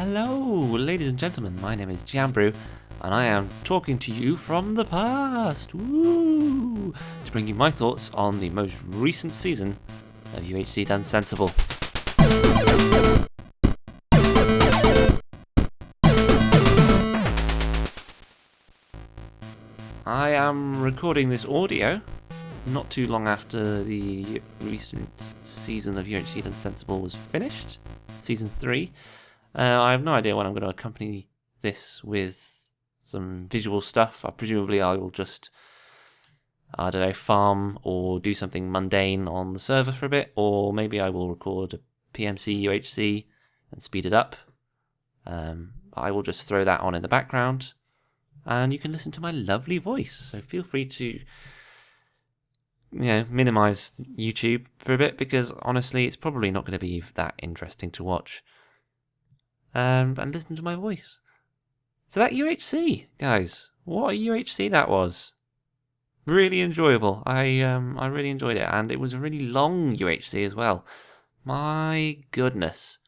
Hello, ladies and gentlemen, my name is Jambrew, and I am talking to you from the past, woo, to bring you my thoughts on the most recent season of UHC Done Sensible. I am recording this audio not too long after the recent season of UHC Done Sensible was finished, season 3. I have no idea when I'm going to accompany this with some visual stuff. Presumably I will just, farm or do something mundane on the server for a bit, or maybe I will record a PMC UHC and speed it up. I will just throw that on in the background, and you can listen to my lovely voice. So feel free to minimize YouTube for a bit, because honestly it's probably not going to be that interesting to watch. And listen to my voice. So that UHC, guys, what a UHC that was. Really enjoyable. I really enjoyed it, and it was a really long UHC as well. My goodness.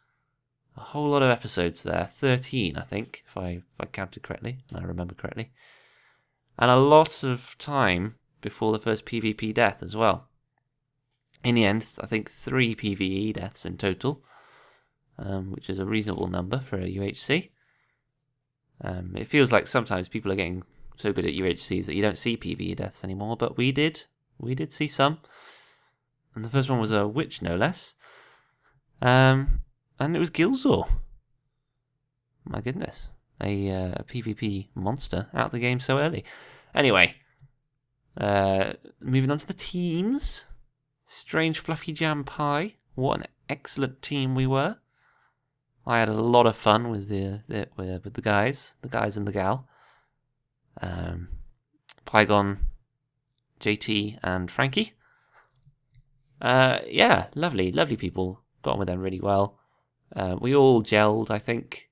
A whole lot of episodes there. 13, I think, if I counted correctly, and I remember correctly. And a lot of time before the first PvP death as well. In the end, I think 3 PvE deaths in total. Which is a reasonable number for a UHC. It feels like sometimes people are getting so good at UHCs that you don't see PvE deaths anymore, but we did. We did see some. And the first one was a witch, no less. And it was Gilzor. My goodness. A PvP monster out the game so early. Anyway, moving on to the teams. Strange Fluffy Jam Pie. What an excellent team we were. I had a lot of fun with the guys and the gal. Pygon, JT, and Frankie. Lovely people. Got on with them really well. We all gelled, I think,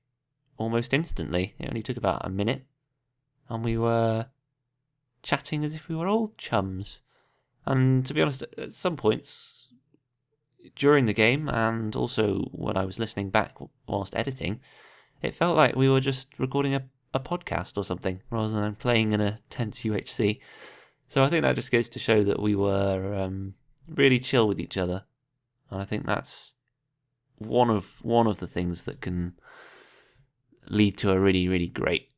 almost instantly. It only took about a minute, and we were chatting as if we were old chums. And to be honest, at some points during the game, and also when I was listening back whilst editing, it felt like we were just recording a podcast or something, rather than playing in a tense UHC. So I think that just goes to show that we were really chill with each other, and I think that's one of the things that can lead to a really, really great,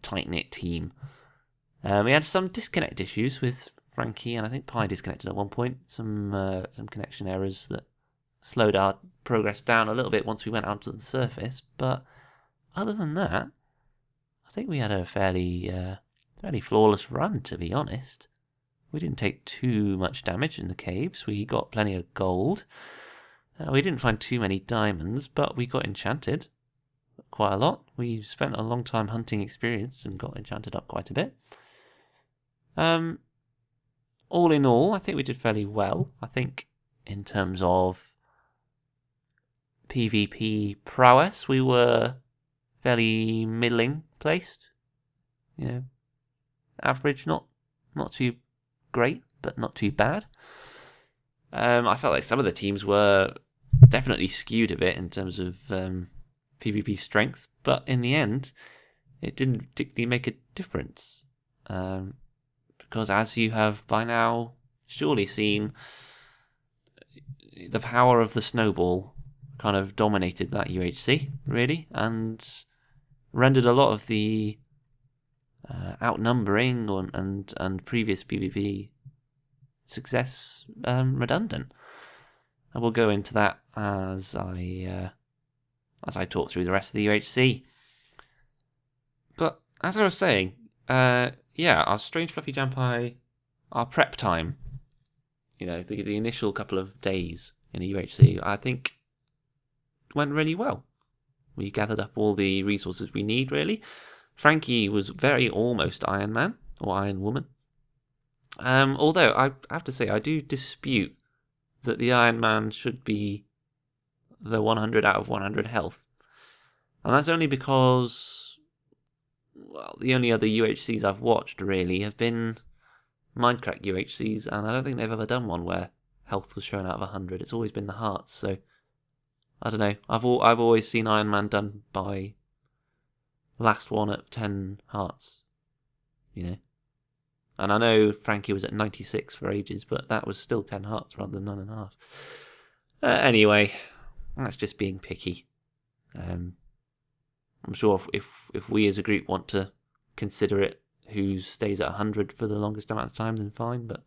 tight-knit team. We had some disconnect issues with Frankie, and I think Pi disconnected at one point. Some connection errors that slowed our progress down a little bit once we went out to the surface. But other than that, I think we had a fairly flawless run, to be honest. We didn't take too much damage in the caves. We got plenty of gold. We didn't find too many diamonds, but we got enchanted quite a lot. We spent a long time hunting experience and got enchanted up quite a bit. All in all, I think we did fairly well. I think in terms of PvP prowess, we were fairly middling placed. Average, not too great, but not too bad. I felt like some of the teams were definitely skewed a bit in terms of PvP strength, but in the end, it didn't particularly make a difference. Because as you have by now surely seen, the power of the snowball kind of dominated that UHC, really, and rendered a lot of the outnumbering and previous PvP success redundant. And we'll go into that as I talk through the rest of the UHC. But as I was saying, our Strange Fluffy Jam Pie, our prep time, the initial couple of days in a UHC, I think went really well. We gathered up all the resources we need, really. Frankie was very almost Iron Man, or Iron Woman. Although, I have to say, I do dispute that the Iron Man should be the 100 out of 100 health. And that's only because, well, the only other UHCs I've watched, really, have been Minecraft UHCs, and I don't think they've ever done one where health was shown out of 100. It's always been the hearts, so I don't know. I've always seen Iron Man done by last one at 10 hearts, you know. And I know Frankie was at 96 for ages, but that was still 10 hearts rather than 9.5. Anyway, that's just being picky. I'm sure if we as a group want to consider it, who stays at 100 for the longest amount of time, then fine. But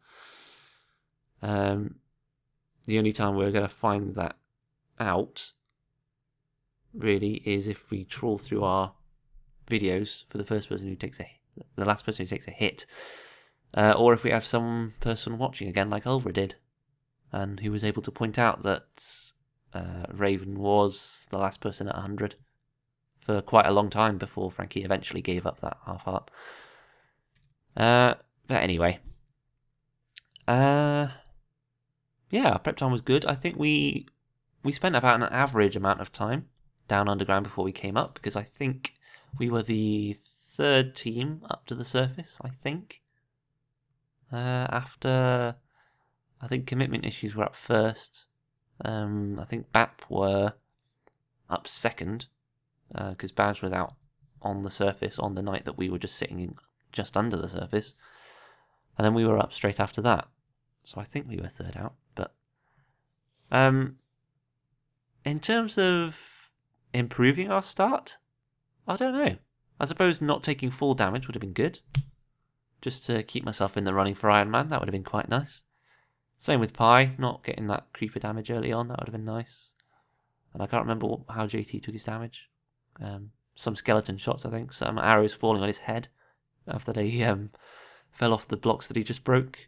the only time we're going to find that out, really, is if we trawl through our videos for the last person who takes a hit, or if we have some person watching again, like Ulva did, and who was able to point out that Raven was the last person at 100 for quite a long time before Frankie eventually gave up that half heart. But anyway, yeah, our prep time was good. I think we spent about an average amount of time down underground before we came up, because I think we were the third team up to the surface, I think. After, I think commitment issues were up first. I think BAP were up second, because Badge was out on the surface on the night that we were just sitting just under the surface. And then we were up straight after that. So I think we were third out. But in terms of improving our start, I don't know. I suppose not taking full damage would have been good. Just to keep myself in the running for Iron Man, that would have been quite nice. Same with Pi, not getting that creeper damage early on, that would have been nice. And I can't remember how JT took his damage. Some skeleton shots, I think. Some arrows falling on his head after they fell off the blocks that he just broke.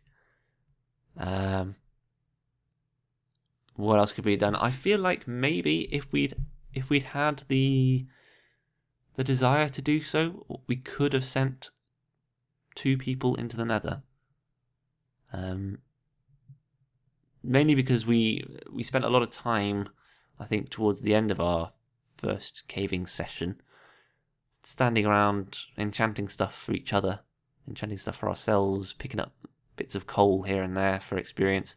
What else could be done? I feel like maybe if we'd had the desire to do so, we could have sent 2 people into the Nether. Mainly because we spent a lot of time, I think, towards the end of our first caving session, standing around enchanting stuff for each other, enchanting stuff for ourselves, picking up bits of coal here and there for experience.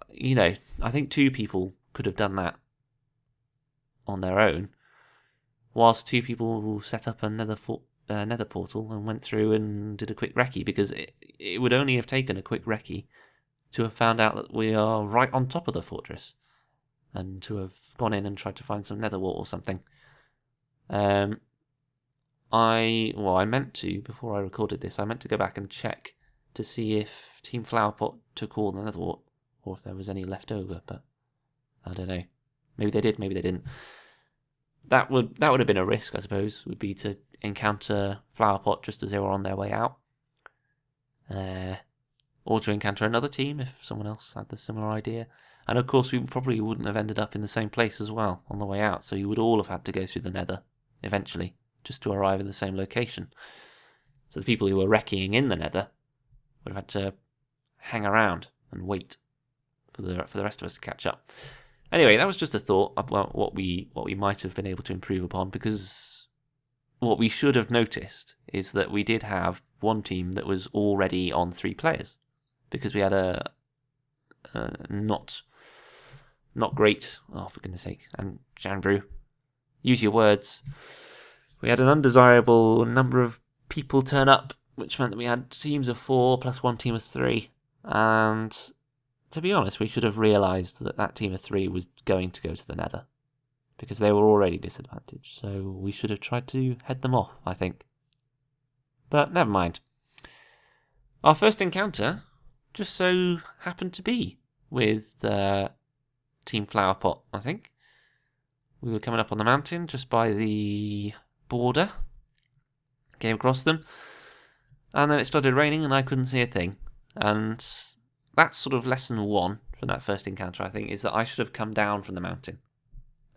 You know, I think 2 people could have done that on their own, whilst 2 people set up a nether portal and went through and did a quick recce, because it would only have taken a quick recce to have found out that we are right on top of the fortress, and to have gone in and tried to find some nether wart or something. I meant to, before I recorded this, I meant to go back and check to see if Team Flowerpot took all the nether wart, or if there was any left over, but I don't know. Maybe they did, maybe they didn't. That would have been a risk, I suppose, would be to encounter Flowerpot just as they were on their way out. Or to encounter another team if someone else had the similar idea. And of course we probably wouldn't have ended up in the same place as well on the way out, so you would all have had to go through the Nether eventually, just to arrive in the same location. So the people who were wrecking in the Nether would have had to hang around and wait for the rest of us to catch up. Anyway, that was just a thought about what we might have been able to improve upon, because what we should have noticed is that we did have one team that was already on 3 players, because we had a not great, oh for goodness sake, and Jambrew, use your words. We had an undesirable number of people turn up, which meant that we had teams of 4 plus 1 team of 3, and to be honest, we should have realised that team of 3 was going to go to the Nether, because they were already disadvantaged, so we should have tried to head them off, I think. But never mind. Our first encounter just so happened to be with Team Flowerpot, I think. We were coming up on the mountain just by the border, came across them, and then it started raining and I couldn't see a thing. And that's sort of lesson 1 from that first encounter, I think, is that I should have come down from the mountain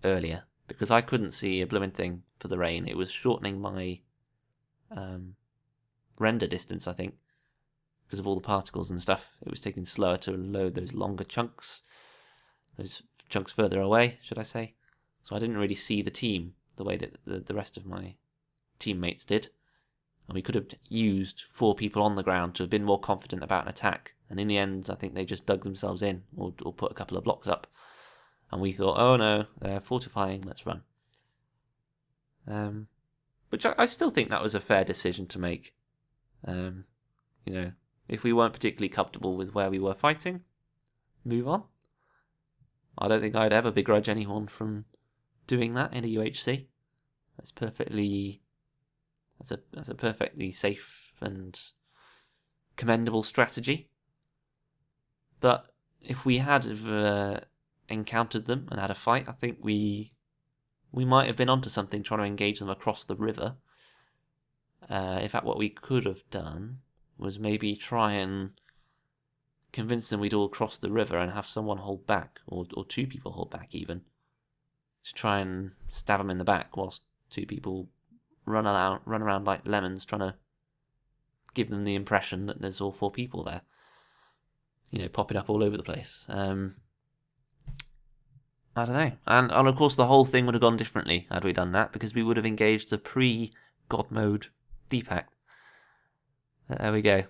earlier, because I couldn't see a blooming thing for the rain. It was shortening my render distance, I think, because of all the particles and stuff. It was taking slower to load those longer chunks, those chunks further away, should I say. So I didn't really see the team the way that the rest of my teammates did. And we could have used 4 people on the ground to have been more confident about an attack. And in the end, I think they just dug themselves in, or put a couple of blocks up. And we thought, oh no, they're fortifying, let's run. Which I still think that was a fair decision to make. If we weren't particularly comfortable with where we were fighting, move on. I don't think I'd ever begrudge anyone from doing that in a UHC. That's a perfectly safe and commendable strategy. But if we had encountered them and had a fight, I think we might have been onto something trying to engage them across the river. In fact, what we could have done was maybe try and convince them we'd all cross the river and have someone hold back, or two people hold back even, to try and stab them in the back whilst two people run around like lemons trying to give them the impression that there's all four people there, popping up all over the place. I don't know. And of course the whole thing would have gone differently had we done that, because we would have engaged the pre-God mode Deepak. There we go.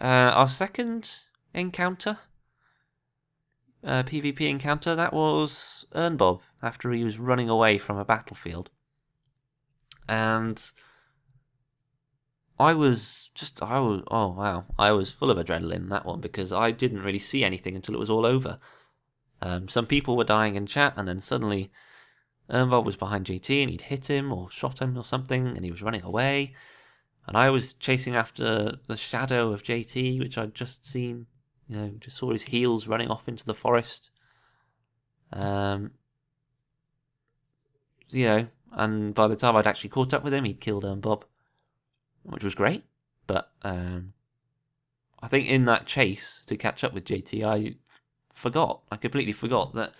Our second encounter, PvP encounter, that was Ernbob after he was running away from a battlefield. And I was full of adrenaline in that one, because I didn't really see anything until it was all over. Some people were dying in chat, and then suddenly Ernbob was behind JT and he'd hit him or shot him or something, and he was running away. And I was chasing after the shadow of JT, which I'd just seen, just saw his heels running off into the forest. And by the time I'd actually caught up with him, he'd killed Bob, which was great. But I think in that chase to catch up with JT, I completely forgot that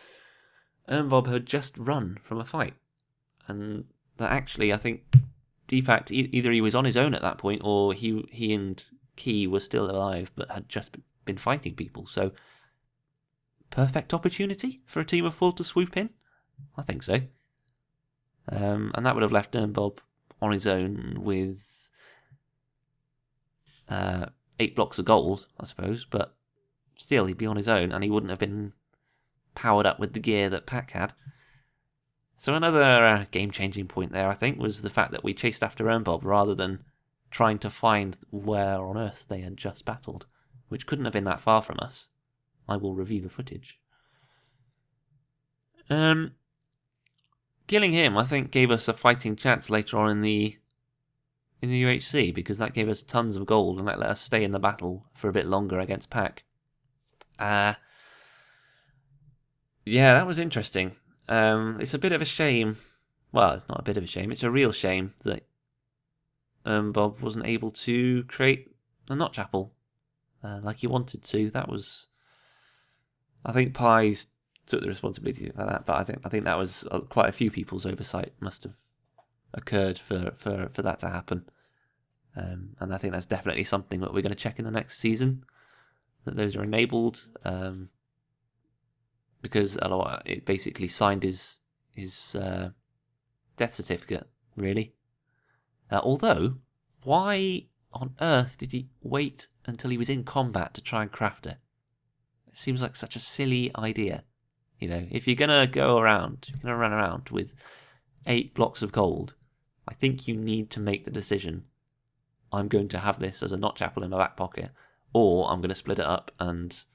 Bob had just run from a fight. And that actually, I think Deepak, either he was on his own at that point, or he and Key were still alive but had just been fighting people. So, perfect opportunity for a team of 4 to swoop in? I think so. And that would have left Bob on his own with 8 blocks of gold, I suppose, but still he'd be on his own and he wouldn't have been powered up with the gear that Pack had. So another game-changing point there, I think, was the fact that we chased after Ernbob rather than trying to find where on earth they had just battled, which couldn't have been that far from us. I will review the footage. Killing him, I think, gave us a fighting chance later on in the UHC, because that gave us tons of gold and that let us stay in the battle for a bit longer against Pack. Yeah, that was interesting. It's a bit of a shame. Well, it's not a bit of a shame. It's a real shame that Bob wasn't able to create a Notch Apple like he wanted to. That was, I think Pies took the responsibility for that, but I think that was quite a few people's oversight must have occurred for that to happen. And I think that's definitely something that we're going to check in the next season, that those are enabled. Because it basically signed his death certificate, really. Although, why on earth did he wait until he was in combat to try and craft it? It seems like such a silly idea. If you're going to run around with 8 blocks of gold, I think you need to make the decision, I'm going to have this as a Notch Apple in my back pocket, or I'm going to split it up and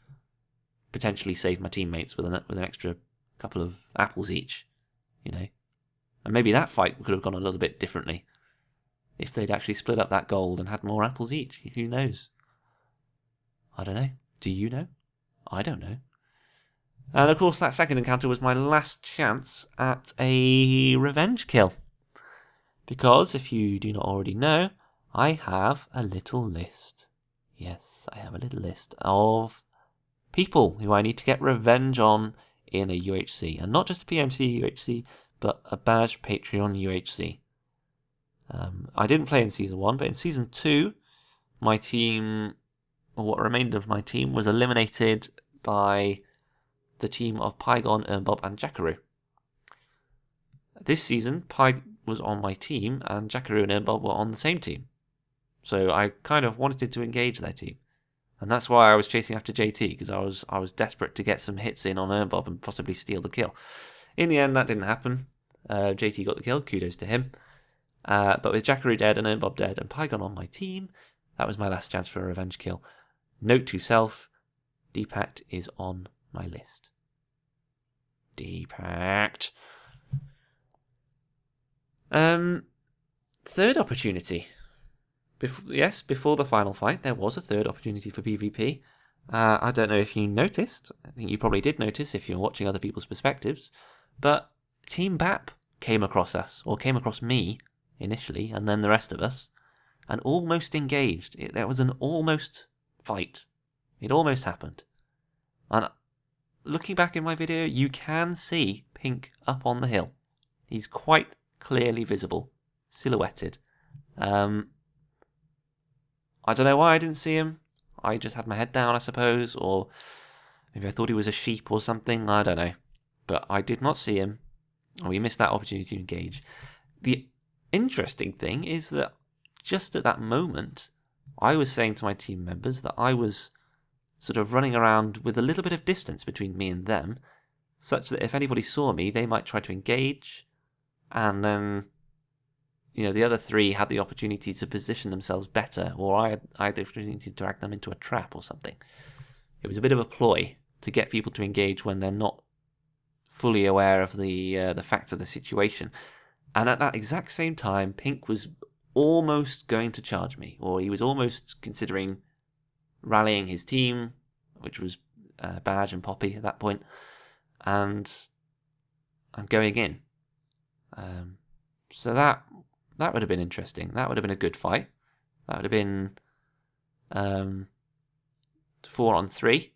potentially save my teammates with an extra couple of apples each, And maybe that fight could have gone a little bit differently if they'd actually split up that gold and had more apples each. Who knows? I don't know. Do you know? I don't know. And of course, that second encounter was my last chance at a revenge kill. Because, if you do not already know, I have a little list. Yes, I have a little list of people who I need to get revenge on in a UHC. And not just a PMC UHC, but a badge Patreon UHC. I didn't play in Season 1, but in Season 2, my team, or what remained of my team, was eliminated by the team of Pygon, Ernbob, and Jackaroo. This season, Pyg was on my team, and Jackaroo and Ernbob were on the same team. So I kind of wanted to engage their team. And that's why I was chasing after JT, because I was desperate to get some hits in on Erbob and possibly steal the kill. In the end, that didn't happen. JT got the kill, kudos to him. But with Jackaroo dead and Erbob dead and Pygon on my team, that was my last chance for a revenge kill. Note to self, Deepact is on my list. Deepact. Third opportunity. Before the final fight, there was a third opportunity for PvP. I don't know if you noticed. I think you probably did notice if you're watching other people's perspectives. But Team BAP came across us, or came across me initially, and then the rest of us, and almost engaged. There was an almost fight. It almost happened. And looking back in my video, you can see Pink up on the hill. He's quite clearly visible, silhouetted. I don't know why I didn't see him. I just had my head down, I suppose, or maybe I thought he was a sheep or something. I don't know. But I did not see him, and we missed that opportunity to engage. The interesting thing is that just at that moment, I was saying to my team members that I was sort of running around with a little bit of distance between me and them, such that if anybody saw me, they might try to engage, and then the other three had the opportunity to position themselves better, or I had the opportunity to drag them into a trap or something. It was a bit of a ploy to get people to engage when they're not fully aware of the facts of the situation. And at that exact same time, Pink was almost going to charge me, or he was almost considering rallying his team, which was Badge and Poppy at that point, and going in. So that would have been interesting. That would have been a good fight. That would have been 4-on-3,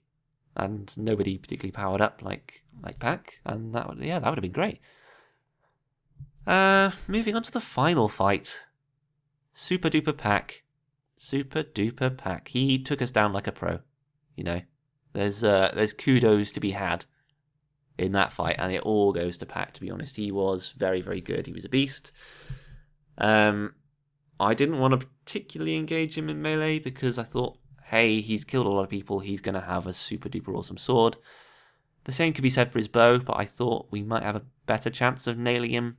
and nobody particularly powered up like Pack, and that would have been great. Moving on to the final fight. Super duper Pack. He took us down like a pro. There's kudos to be had in that fight, and it all goes to Pack, to be honest. He was very, very good. He was a beast. I didn't want to particularly engage him in melee because I thought, hey, he's killed a lot of people, he's going to have a super duper awesome sword. The same could be said for his bow, but I thought we might have a better chance of nailing him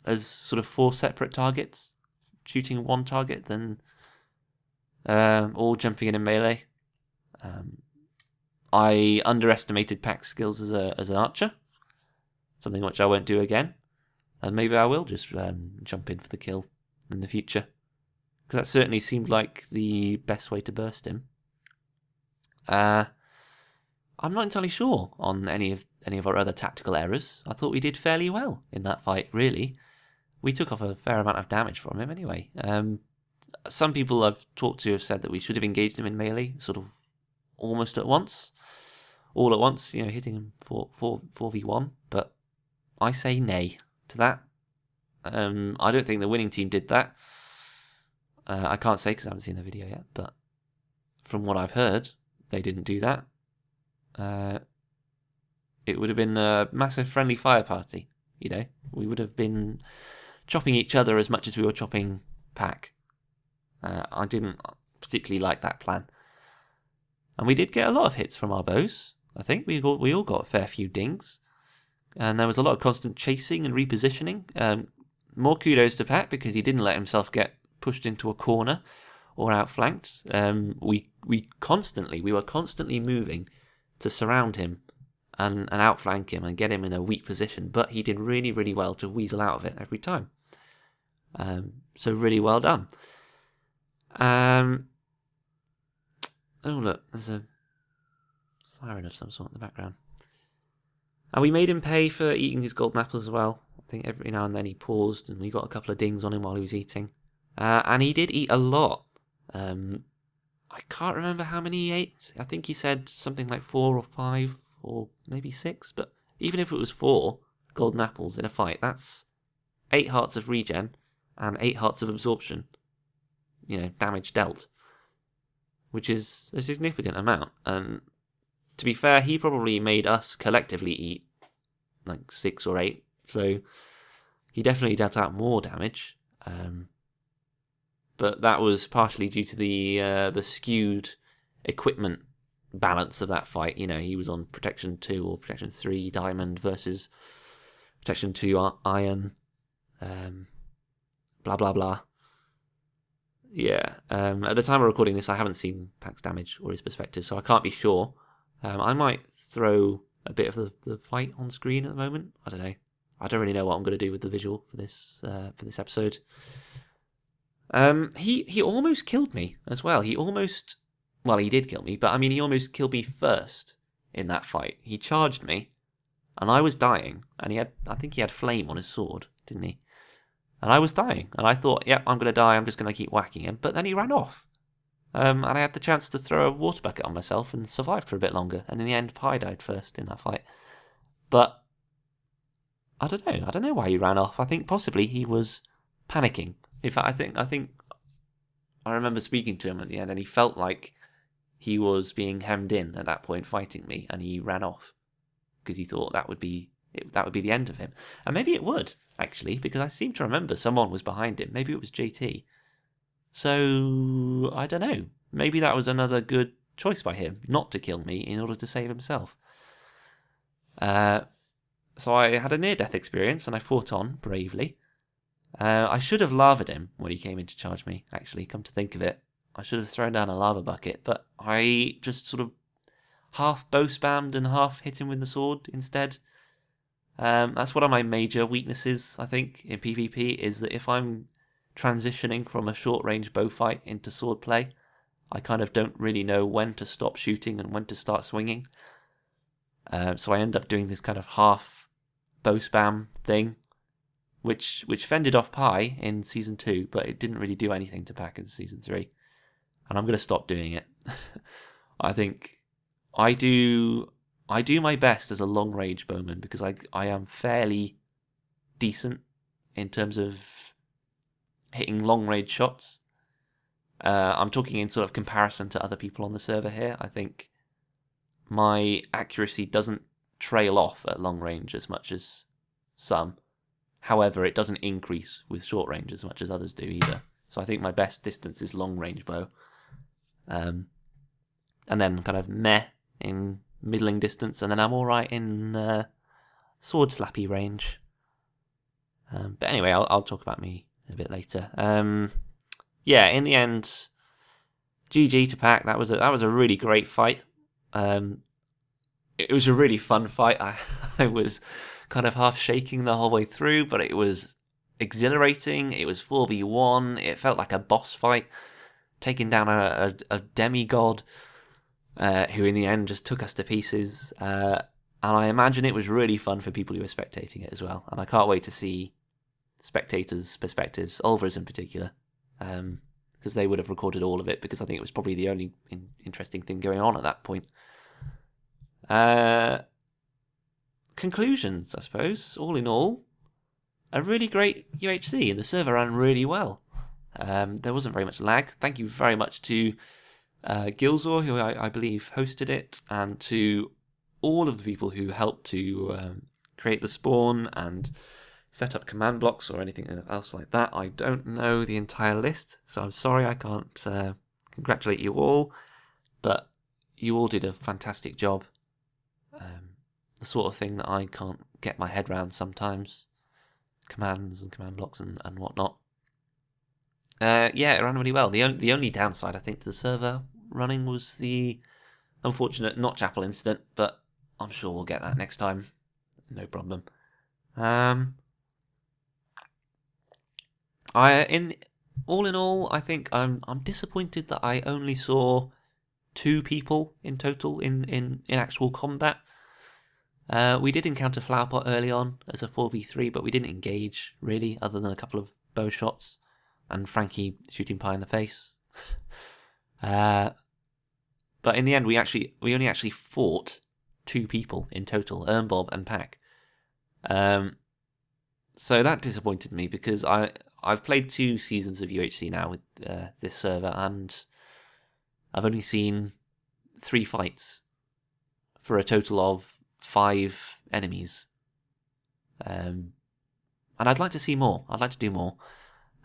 as sort of 4 separate targets, shooting one target, than all jumping in melee. I underestimated Pack's skills as an archer, something which I won't do again. And maybe I will just jump in for the kill in the future, because that certainly seemed like the best way to burst him. I'm not entirely sure on any of our other tactical errors. I thought we did fairly well in that fight, really. We took off a fair amount of damage from him anyway. Some people I've talked to have said that we should have engaged him in melee, sort of almost at once. All at once, hitting him 4v1, but I say nay to that. I don't think the winning team did that. I can't say because I haven't seen the video yet, but from what I've heard, they didn't do that. It would have been a massive friendly fire party. We would have been chopping each other as much as we were chopping Pack. I didn't particularly like that plan. And we did get a lot of hits from our bows. I think we all got a fair few dings. And there was a lot of constant chasing and repositioning. More kudos to Pat because he didn't let himself get pushed into a corner or outflanked. We were constantly moving to surround him and outflank him and get him in a weak position. But he did really, really well to weasel out of it every time. So really well done. Oh look, there's a siren of some sort in the background. And we made him pay for eating his golden apples as well. I think every now and then he paused and we got a couple of dings on him while he was eating. And he did eat a lot. I can't remember how many he ate. I think he said something like 4 or 5 or maybe 6. But even if it was 4 golden apples in a fight, that's 8 hearts of regen and 8 hearts of absorption. Damage dealt. Which is a significant amount. And to be fair, he probably made us collectively eat like 6 or 8. So he definitely dealt out more damage. But that was partially due to the skewed equipment balance of that fight. You know, he was on protection 2 or protection 3 diamond versus protection 2 iron. Blah blah blah. Yeah. At the time of recording this, I haven't seen Pac's damage or his perspective, so I can't be sure. I might throw a bit of the fight on screen at the moment. I don't know. I don't really know what I'm going to do with the visual for this episode. He almost killed me as well. He did kill me, but I mean, he almost killed me first in that fight. He charged me, and I was dying, and I think he had flame on his sword, didn't he? And I was dying, and I thought, yep, I'm going to die, I'm just going to keep whacking him. But then he ran off. And I had the chance to throw a water bucket on myself and survived for a bit longer. And in the end, Pi died first in that fight. But I don't know. I don't know why he ran off. I think possibly he was panicking. In fact, I think I remember speaking to him at the end, and he felt like he was being hemmed in at that point, fighting me, and he ran off because he thought that would be the end of him. And maybe it would, actually, because I seem to remember someone was behind him. Maybe it was JT. So, I don't know. Maybe that was another good choice by him, not to kill me in order to save himself. So I had a near-death experience, and I fought on bravely. I should have lavaed him when he came in to charge me, actually, come to think of it. I should have thrown down a lava bucket, but I just sort of half bow spammed and half hit him with the sword instead. That's one of my major weaknesses, I think, in PvP, is that if I'm transitioning from a short-range bow fight into sword play, I kind of don't really know when to stop shooting and when to start swinging. So I end up doing this kind of half bow spam thing, which fended off Pi in Season 2, but it didn't really do anything to Pac in Season 3. And I'm going to stop doing it. I think I do my best as a long-range bowman because I am fairly decent in terms of hitting long-range shots. I'm talking in sort of comparison to other people on the server here. I think my accuracy doesn't trail off at long range as much as some. However, it doesn't increase with short range as much as others do either. So I think my best distance is long range bow. And then kind of meh in middling distance, and then I'm alright in sword slappy range. But anyway, I'll talk about me a bit later. Yeah, in the end, GG to Pac. That was a really great fight. It was a really fun fight. I was kind of half shaking the whole way through, but it was exhilarating. It was 4v1. It felt like a boss fight, taking down a demigod who in the end just took us to pieces. And I imagine it was really fun for people who were spectating it as well. And I can't wait to see spectators' perspectives, Oliver's in particular, because they would have recorded all of it, because I think it was probably the only interesting thing going on at that point. Conclusions, I suppose. All in all, a really great UHC, and the server ran really well. There wasn't very much lag. Thank you very much to Gilzor, who I believe hosted it, and to all of the people who helped to create the spawn and set up command blocks or anything else like that. I don't know the entire list, so I'm sorry I can't congratulate you all, but you all did a fantastic job. The sort of thing that I can't get my head around sometimes. Commands and command blocks and whatnot. Yeah, it ran really well. The only downside, I think, to the server running was the unfortunate not chapel incident, but I'm sure we'll get that next time. No problem. All in all, I think I'm disappointed that I only saw 2 people in total in actual combat. We did encounter Flowerpot early on as a 4v3, but we didn't engage really, other than a couple of bow shots and Frankie shooting Pi in the face. But in the end, we only actually fought 2 people in total, Bob and Pac. So that disappointed me, because I've played 2 seasons of UHC now with this server, and I've only seen 3 fights for a total of 5 enemies. And I'd like to see more. I'd like to do more.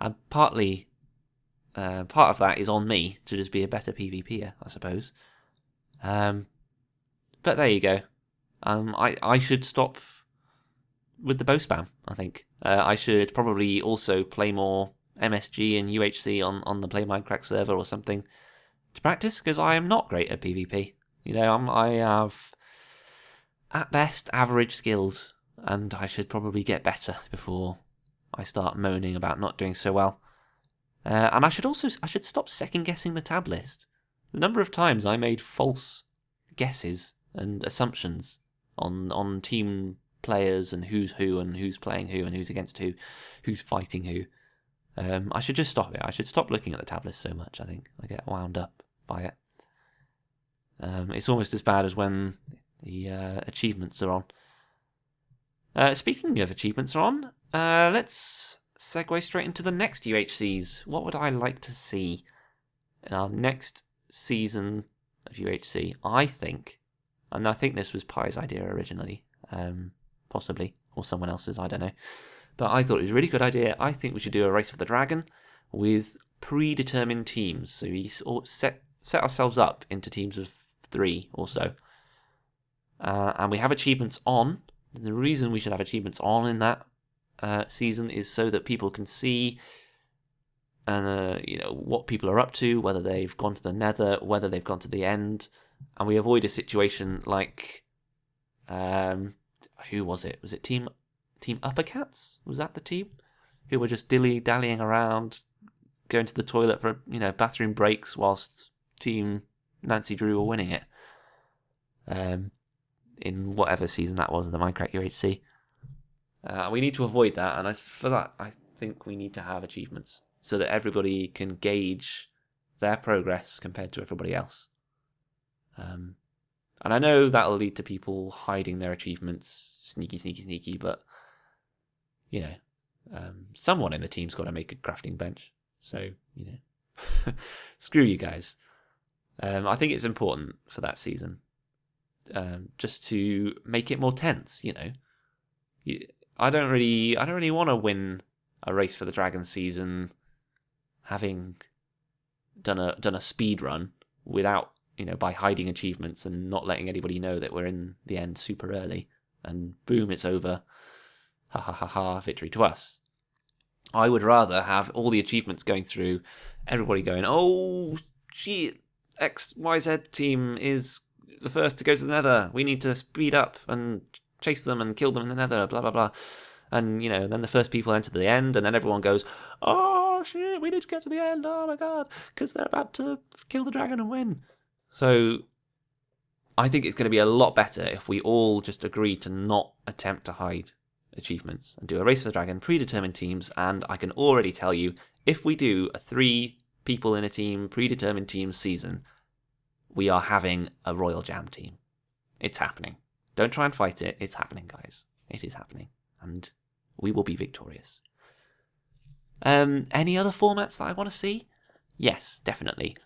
And partly part of that is on me to just be a better PvPer, I suppose. But there you go. I should stop with the bow spam, I think. I should probably also play more MSG and UHC on the Play Minecraft server or something to practice, because I am not great at PvP. I have, at best, average skills, and I should probably get better before I start moaning about not doing so well. And I should stop second-guessing the tab list. The number of times I made false guesses and assumptions on team players and who's who and who's playing who and who's against who, who's fighting who. I should just stop it. I should stop looking at the tab list so much, I think. I get wound up by it. It's almost as bad as when the achievements are on. Speaking of achievements are on, let's segue straight into the next UHCs. What would I like to see in our next season of UHC? I think this was Pi's idea originally, possibly, or someone else's, I don't know. But I thought it was a really good idea. I think we should do a Race for the Dragon with predetermined teams. So we set ourselves up into teams of 3 or so. And we have achievements on. The reason we should have achievements on in that season is so that people can see what people are up to, whether they've gone to the Nether, whether they've gone to the End, and we avoid a situation like who was it? Was it Team Uppercats? Was that the team who were just dilly-dallying around, going to the toilet for bathroom breaks whilst Team Nancy Drew were winning it? In whatever season that was in the Minecraft UHC. We need to avoid that, and for that I think we need to have achievements so that everybody can gauge their progress compared to everybody else. And I know that'll lead to people hiding their achievements, sneaky, but someone in the team's got to make a crafting bench. So screw you guys. I think it's important for that season, just to make it more tense. I don't really want to win a Race for the Dragon season having done a speed run without by hiding achievements and not letting anybody know that we're in the end super early, and boom, it's over. Ha ha ha ha, victory to us. I would rather have all the achievements going through, everybody going, oh shit, XYZ team is the first to go to the Nether. We need to speed up and chase them and kill them in the Nether, blah blah blah. And then the first people enter the End, and then everyone goes, oh shit, we need to get to the End, oh my god, because they're about to kill the dragon and win. So I think it's going to be a lot better if we all just agree to not attempt to hide achievements and do a Race for the Dragon, predetermined teams. And I can already tell you, if we do a 3 people in a team, predetermined team season, we are having a Royal Jam team. It's happening. Don't try and fight it. It's happening, guys. It is happening. And we will be victorious. Any other formats that I want to see? Yes, definitely.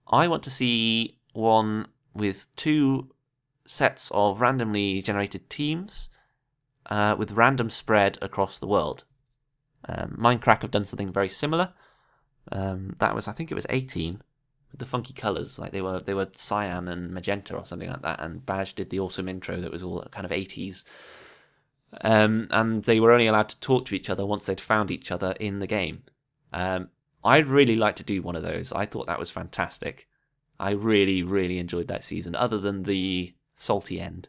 I want to see one with 2 sets of randomly generated teams with random spread across the world. Minecraft have done something very similar. I think it was 18 with the funky colours, like they were cyan and magenta or something like that, and Baj did the awesome intro that was all kind of 80s. And they were only allowed to talk to each other once they'd found each other in the game. I'd really like to do one of those. I thought that was fantastic. I really, really enjoyed that season, other than the salty end.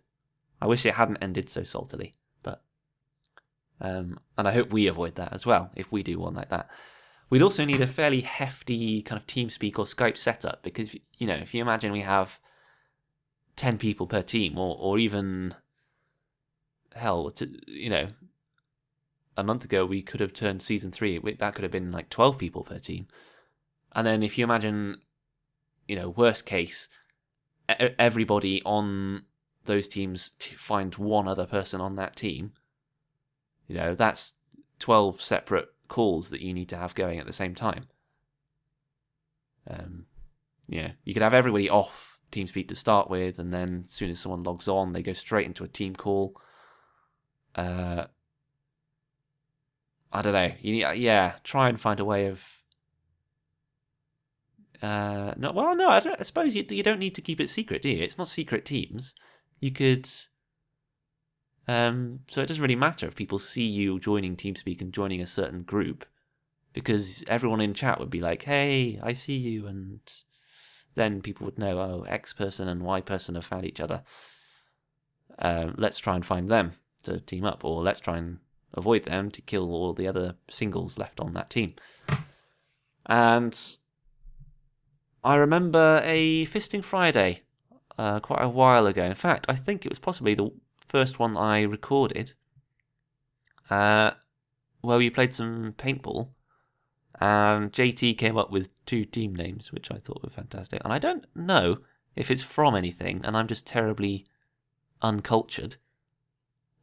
I wish it hadn't ended so saltily, but and I hope we avoid that as well if we do one like that. We'd also need a fairly hefty kind of TeamSpeak or Skype setup, because if you imagine we have 10 people per team, or even hell, a month ago we could have turned season 3. That could have been like 12 people per team, and then if you imagine, worst case, everybody on those teams find one other person on that team. That's 12 separate calls that you need to have going at the same time. You could have everybody off TeamSpeak to start with, and then as soon as someone logs on, they go straight into a team call. I don't know. Try and find a way of No, well, no, I suppose you don't need to keep it secret, do you? It's not secret teams. You could. So it doesn't really matter if people see you joining TeamSpeak and joining a certain group, because everyone in chat would be like, "Hey, I see you," and then people would know, oh, X person and Y person have found each other. Let's try and find them to team up, or let's try and avoid them to kill all the other singles left on that team. And I remember a Fisting Friday quite a while ago. In fact, I think it was possibly the first one I recorded, where we played some paintball, and JT came up with 2 team names, which I thought were fantastic. And I don't know if it's from anything, and I'm just terribly uncultured,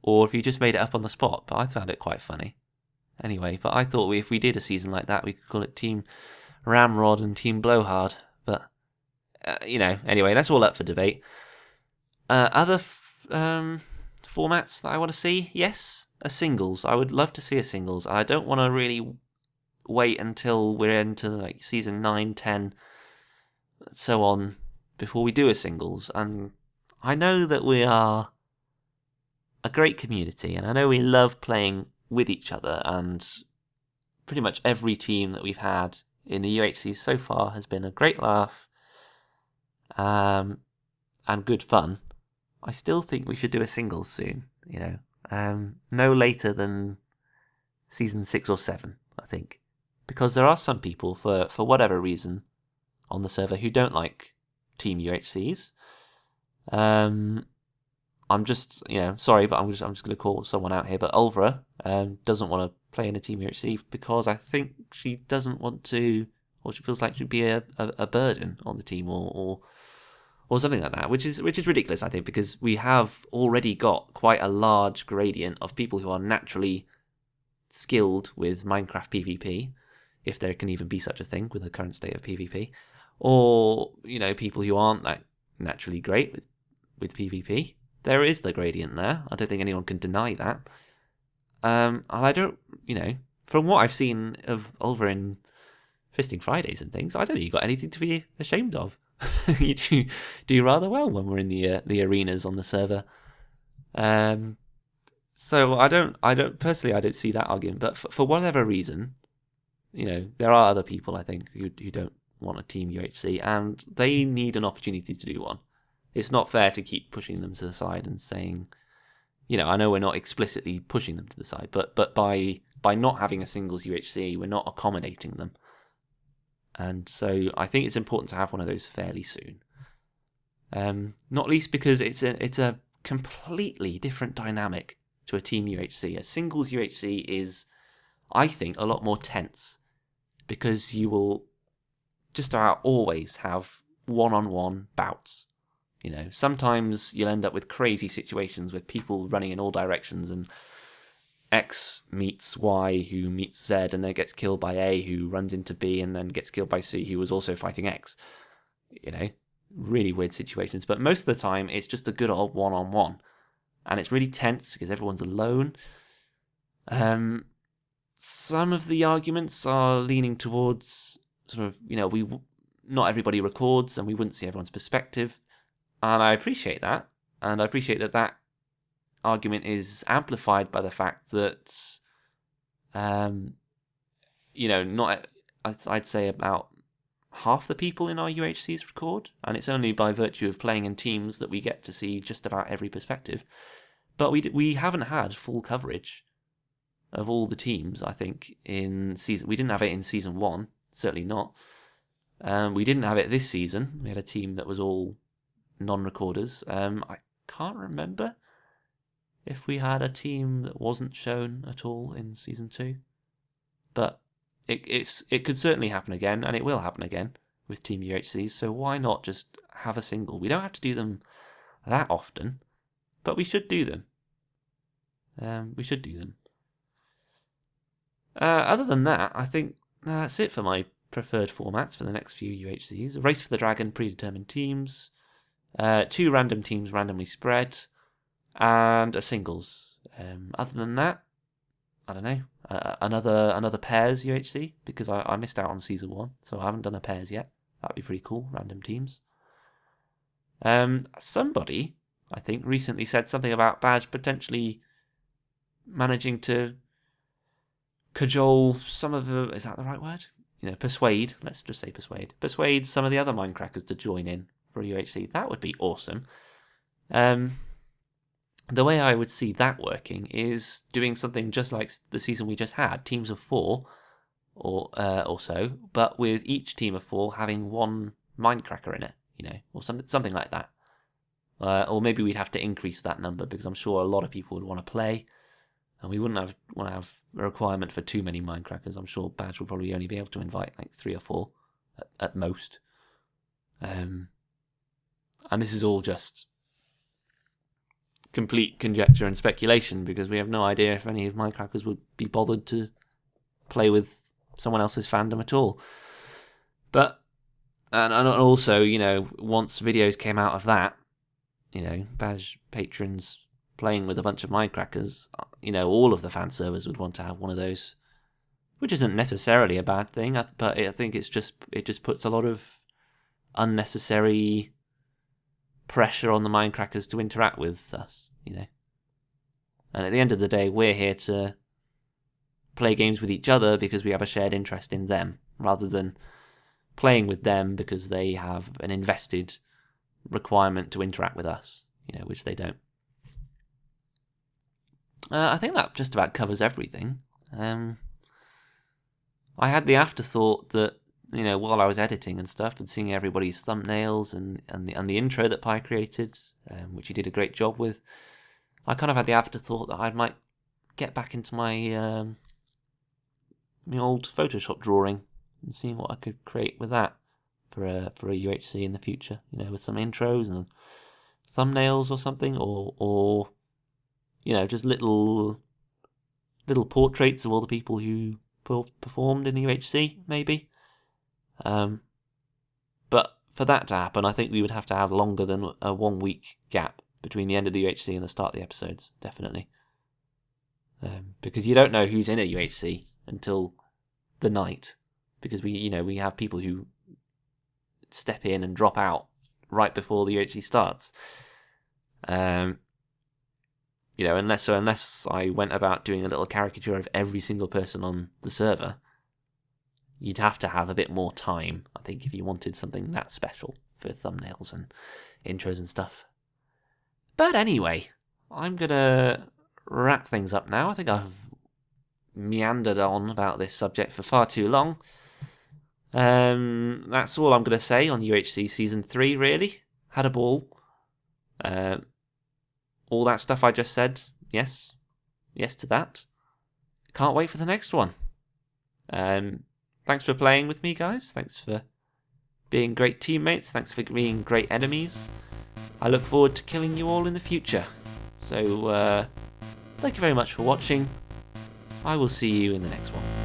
or if he just made it up on the spot, but I found it quite funny. Anyway, but I thought if we did a season like that, we could call it Team Ramrod and Team Blowhard. But, anyway, that's all up for debate. Other formats that I want to see, yes, a singles. I would love to see a singles. I don't want to really wait until we're into like season 9, 10, so on, before we do a singles. And I know that we are a great community, and I know we love playing with each other, and pretty much every team that we've had in the UHC so far has been a great laugh and good fun. I still think we should do a singles soon, no later than season 6 or 7, I think. Because there are some people, for whatever reason, on the server who don't like Team UHCs. I'm just, sorry, but I'm just going to call someone out here. But Ulvra doesn't want to play in a Team UHC because I think she doesn't want to, or she feels like she'd be a burden on the team, or something like that, which is ridiculous, I think, because we have already got quite a large gradient of people who are naturally skilled with Minecraft PvP, if there can even be such a thing with the current state of PvP, or people who aren't that naturally great with PvP. There is the gradient there. I don't think anyone can deny that. And I don't, from what I've seen of Ulver in Fisting Fridays and things, I don't think you've got anything to be ashamed of. You do rather well when we're in the arenas on the server. So I don't personally, I don't see that argument. But for whatever reason, there are other people, I think, who don't want a Team UHC, and they need an opportunity to do one. It's not fair to keep pushing them to the side and saying, I know we're not explicitly pushing them to the side, but by not having a singles UHC, we're not accommodating them. And so I think it's important to have one of those fairly soon. Not least because it's a completely different dynamic to a Team UHC. A singles UHC is, I think, a lot more tense, because you will just about always have one-on-one bouts. Sometimes you'll end up with crazy situations with people running in all directions, and X meets Y, who meets Z, and then gets killed by A, who runs into B, and then gets killed by C, who was also fighting X. Really weird situations. But most of the time, it's just a good old one-on-one. And it's really tense because everyone's alone. Some of the arguments are leaning towards sort of, not everybody records, and we wouldn't see everyone's perspective. And I appreciate that. And I appreciate that argument is amplified by the fact that, not, I'd say about half the people in our UHCs record, and it's only by virtue of playing in teams that we get to see just about every perspective. But we haven't had full coverage of all the teams, I think, in season. We didn't have it in season 1, certainly not. We didn't have it this season. We had a team that was all non-recorders. I can't remember if we had a team that wasn't shown at all in season 2, but it could certainly happen again, and it will happen again with Team UHCs. So why not just have a single? We don't have to do them that often, but we should do them. Other than that, I think that's it for my preferred formats for the next few UHCs. A Race for the Dragon, predetermined teams, 2 random teams randomly spread, and a singles. Other than that, I don't know. Another pairs UHC, because I missed out on season 1, so I haven't done a pairs yet. That'd be pretty cool, random teams. Somebody, I think, recently said something about Badge potentially managing to cajole some of the... Is that the right word? Persuade. Let's just say persuade. Persuade some of the other Minecrackers to join in for UHC. That would be awesome. The way I would see that working is doing something just like the season we just had, teams of 4 or so, but with each team of 4 having one Minecracker in it, or something like that. Or maybe we'd have to increase that number because I'm sure a lot of people would want to play, and we wouldn't want to have a requirement for too many Minecrackers. I'm sure Badge will probably only be able to invite like 3 or 4 at most. And this is all just complete conjecture and speculation because we have no idea if any of Minecrackers would be bothered to play with someone else's fandom at all. But and also, once videos came out of that, Badge patrons playing with a bunch of Minecrackers, all of the fan servers would want to have one of those, which isn't necessarily a bad thing. But I think it just puts a lot of unnecessary pressure on the Minecrackers to interact with us, And at the end of the day, we're here to play games with each other because we have a shared interest in them, rather than playing with them because they have an invested requirement to interact with us, which they don't. I think that just about covers everything. I had the afterthought that, while I was editing and stuff and seeing everybody's thumbnails and the intro that Pi created, which he did a great job with, I kind of had the afterthought that I might get back into my my old Photoshop drawing and seeing what I could create with that for a UHC in the future, with some intros and thumbnails or something, or just little portraits of all the people who performed in the UHC, maybe. But for that to happen, I think we would have to have longer than a 1 week gap between the end of the UHC and the start of the episodes, definitely. Because you don't know who's in a UHC until the night, because we have people who step in and drop out right before the UHC starts. Unless I went about doing a little caricature of every single person on the server, you'd have to have a bit more time, I think, if you wanted something that special for thumbnails and intros and stuff. But anyway, I'm going to wrap things up now. I think I've meandered on about this subject for far too long. That's all I'm going to say on UHC Season 3, really. Had a ball. All that stuff I just said, yes. Yes to that. Can't wait for the next one. Thanks for playing with me, guys. Thanks for being great teammates. Thanks for being great enemies. I look forward to killing you all in the future. So, thank you very much for watching. I will see you in the next one.